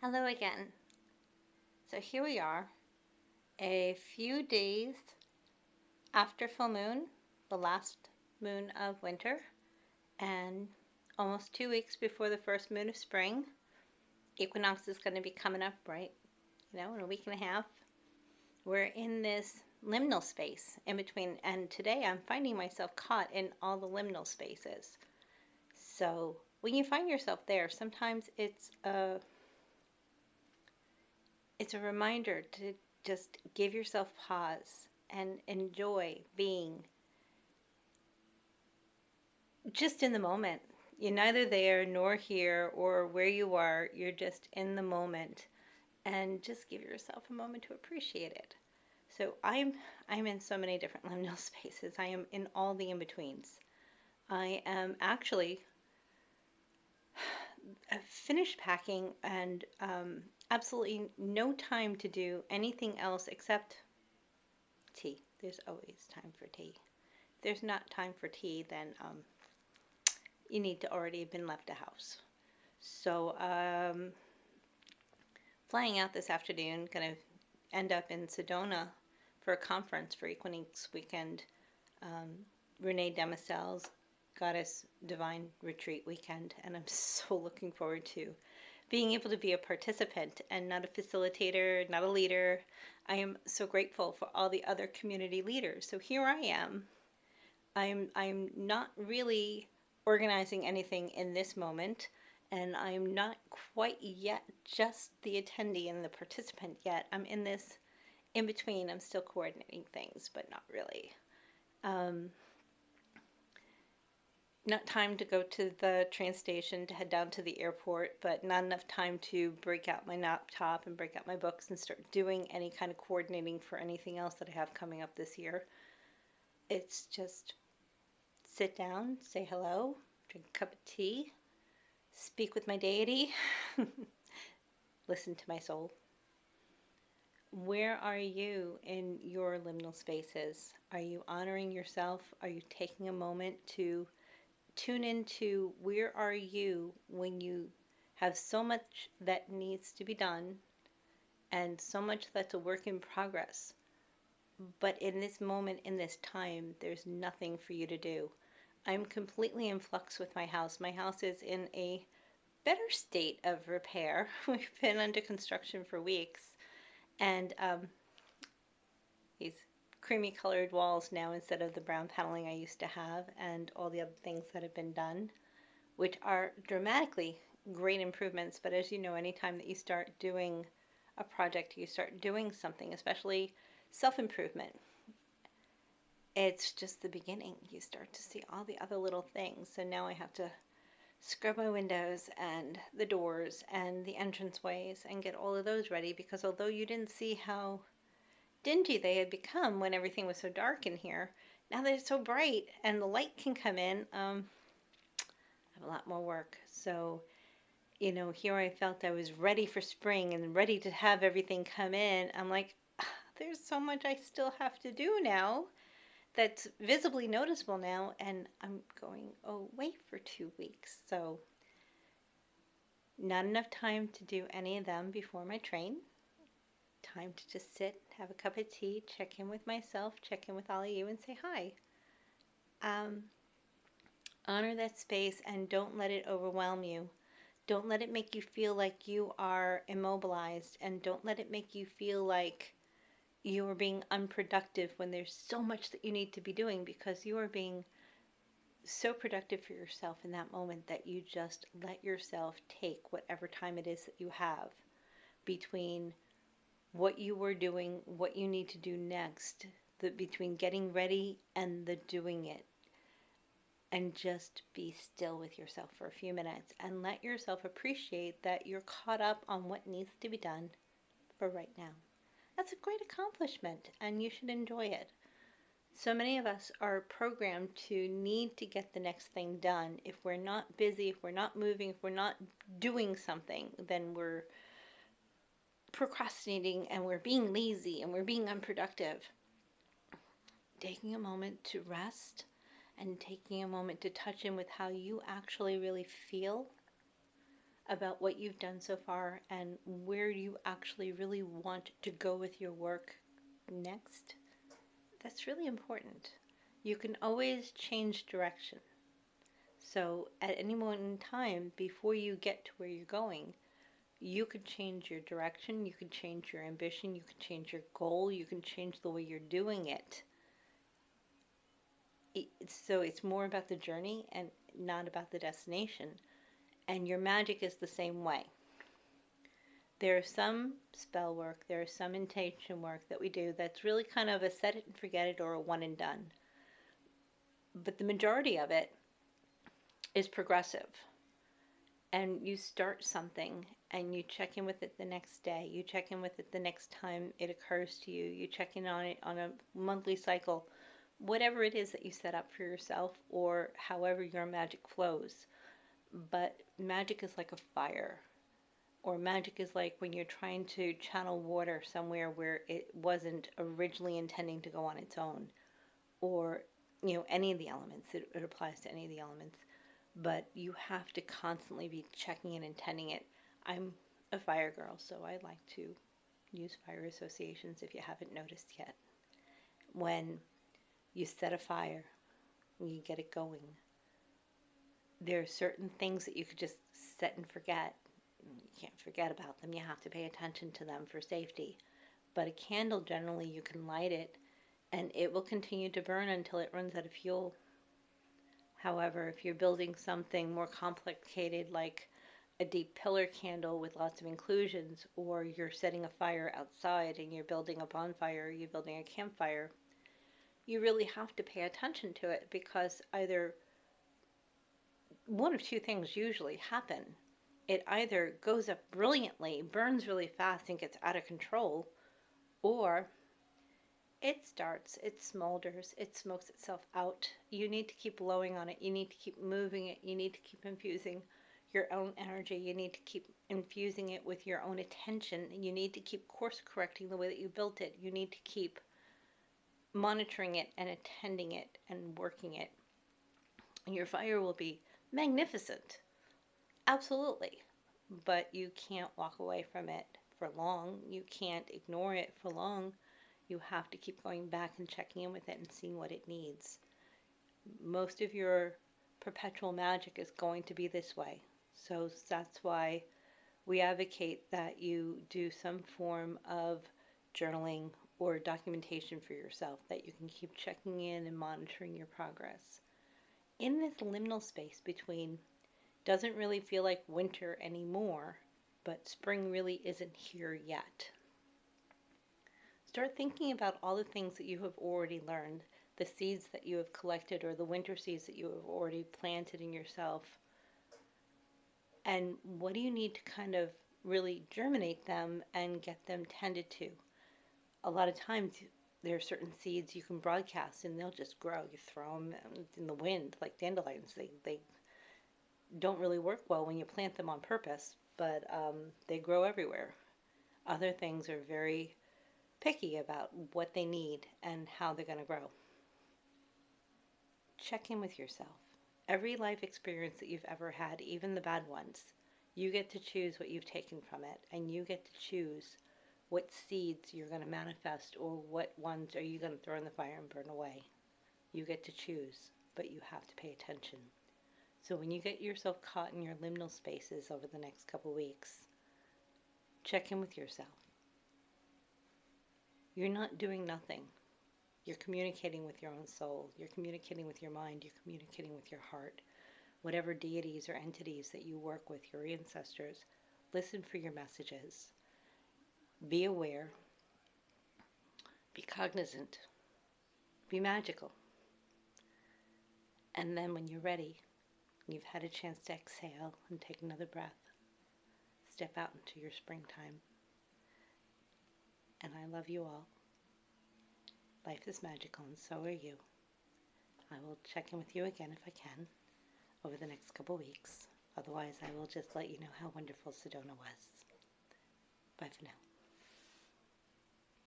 Hello again. So here we are, a few days after full moon, the last moon of winter, and almost 2 weeks before the first moon of spring. Equinox is going to be coming up, right? In a week and a half. We're in this liminal space in between, and today I'm finding myself caught in all the liminal spaces. So when you find yourself there, sometimes it's a reminder to just give yourself pause and enjoy being just in the moment. You're neither there nor here or where you are. You're just in the moment, and just give yourself a moment to appreciate it. So I'm in so many different liminal spaces. I am in all the in-betweens. I am actually finished packing and absolutely no time to do anything else except tea. There's always time for tea. If there's not time for tea, then you need to already have been left the house. So flying out this afternoon, going to end up in Sedona for a conference for Equinox Weekend, um, Renee Demisel's Goddess Divine Retreat Weekend, and I'm so looking forward to being able to be a participant and not a facilitator, not a leader. I am so grateful for all the other community leaders. So here I am. I'm not really organizing anything in this moment, and I'm not quite yet just the attendee and the participant yet. I'm in this in between. I'm still coordinating things, but not really. Um, Not time to go to the train station to head down to the airport, but not enough time to break out my laptop and break out my books and start doing any kind of coordinating for anything else that I have coming up this year. It's just sit down, say hello, drink a cup of tea, speak with my deity, listen to my soul. Where are you in your liminal spaces? Are you honoring yourself? Are you taking a moment to tune into where are you when you have so much that needs to be done and so much that's a work in progress? But in this moment, in this time, there's nothing for you to do. I'm completely in flux with my house. My house is in a better state of repair. We've been under construction for weeks, and these creamy colored walls now instead of the brown paneling I used to have, and all the other things that have been done, which are dramatically great improvements. But as you know, anytime that you start doing a project, you start doing something, especially self improvement, it's just the beginning. You start to see all the other little things. So now I have to scrub my windows and the doors and the entranceways and get all of those ready, because although you didn't see how dingy they had become when everything was so dark in here, now that it's so bright and the light can come in, I have a lot more work. So, here I felt I was ready for spring and ready to have everything come in. I'm like, there's so much I still have to do now that's visibly noticeable now, and I'm going away for 2 weeks. So, not enough time to do any of them before my train. Time to just sit, have a cup of tea, check in with myself, check in with all of you, and say hi. Um, Honor that space and don't let it overwhelm you. Don't let it make you feel like you are immobilized, and don't let it make you feel like you are being unproductive when there's so much that you need to be doing, because you are being so productive for yourself in that moment that you just let yourself take whatever time it is that you have between what you were doing, what you need to do next, between getting ready and the doing it. And just be still with yourself for a few minutes and let yourself appreciate that you're caught up on what needs to be done for right now. That's a great accomplishment, and you should enjoy it. So many of us are programmed to need to get the next thing done. If we're not busy, if we're not moving, if we're not doing something, then we're procrastinating and we're being lazy and we're being unproductive. Taking a moment to rest and taking a moment to touch in with how you actually really feel about what you've done so far and where you actually really want to go with your work next, that's really important. You can always change direction. So at any moment in time, before you get to where you're going, you could change your direction, you could change your ambition, you could change your goal, you can change the way you're doing it. So it's more about the journey and not about the destination. And your magic is the same way. There's some spell work, there's some intention work that we do that's really kind of a set it and forget it or a one and done. But the majority of it is progressive. And you start something and you check in with it the next day. You check in with it the next time it occurs to you. You check in on it on a monthly cycle. Whatever it is that you set up for yourself or however your magic flows. But magic is like a fire. Or magic is like when you're trying to channel water somewhere where it wasn't originally intending to go on its own. Or, any of the elements. It applies to any of the elements. But you have to constantly be checking and intending it. I'm a fire girl, so I like to use fire associations if you haven't noticed yet. When you set a fire, when you get it going, there are certain things that you could just set and forget. You can't forget about them. You have to pay attention to them for safety. But a candle, generally, you can light it and it will continue to burn until it runs out of fuel. However, if you're building something more complicated like a deep pillar candle with lots of inclusions, or you're setting a fire outside and you're building a bonfire, you're building a campfire, you really have to pay attention to it because either one of two things usually happen. It either goes up brilliantly, burns really fast, and gets out of control, or it starts, it smolders, it smokes itself out. You need to keep blowing on it. You need to keep moving it. You need to keep infusing your own energy. You need to keep infusing it with your own attention. You need to keep course correcting the way that you built it. You need to keep monitoring it and attending it and working it. And your fire will be magnificent. Absolutely. But you can't walk away from it for long. You can't ignore it for long. You have to keep going back and checking in with it and seeing what it needs. Most of your perpetual magic is going to be this way. So that's why we advocate that you do some form of journaling or documentation for yourself, that you can keep checking in and monitoring your progress. In this liminal space between doesn't really feel like winter anymore, but spring really isn't here yet. Start thinking about all the things that you have already learned, the seeds that you have collected or the winter seeds that you have already planted in yourself. And what do you need to kind of really germinate them and get them tended to? A lot of times there are certain seeds you can broadcast and they'll just grow. You throw them in the wind like dandelions. They don't really work well when you plant them on purpose, but they grow everywhere. Other things are very picky about what they need and how they're going to grow. Check in with yourself. Every life experience that you've ever had, even the bad ones, you get to choose what you've taken from it, and you get to choose what seeds you're going to manifest or what ones are you going to throw in the fire and burn away. You get to choose, but you have to pay attention. So when you get yourself caught in your liminal spaces over the next couple weeks, check in with yourself. You're not doing nothing. You're communicating with your own soul. You're communicating with your mind. You're communicating with your heart. Whatever deities or entities that you work with, your ancestors, listen for your messages. Be aware. Be cognizant. Be magical. And then when you're ready, you've had a chance to exhale and take another breath, step out into your springtime. And I love you all. Life is magical, and so are you. I will check in with you again if I can over the next couple weeks. Otherwise, I will just let you know how wonderful Sedona was. Bye for now.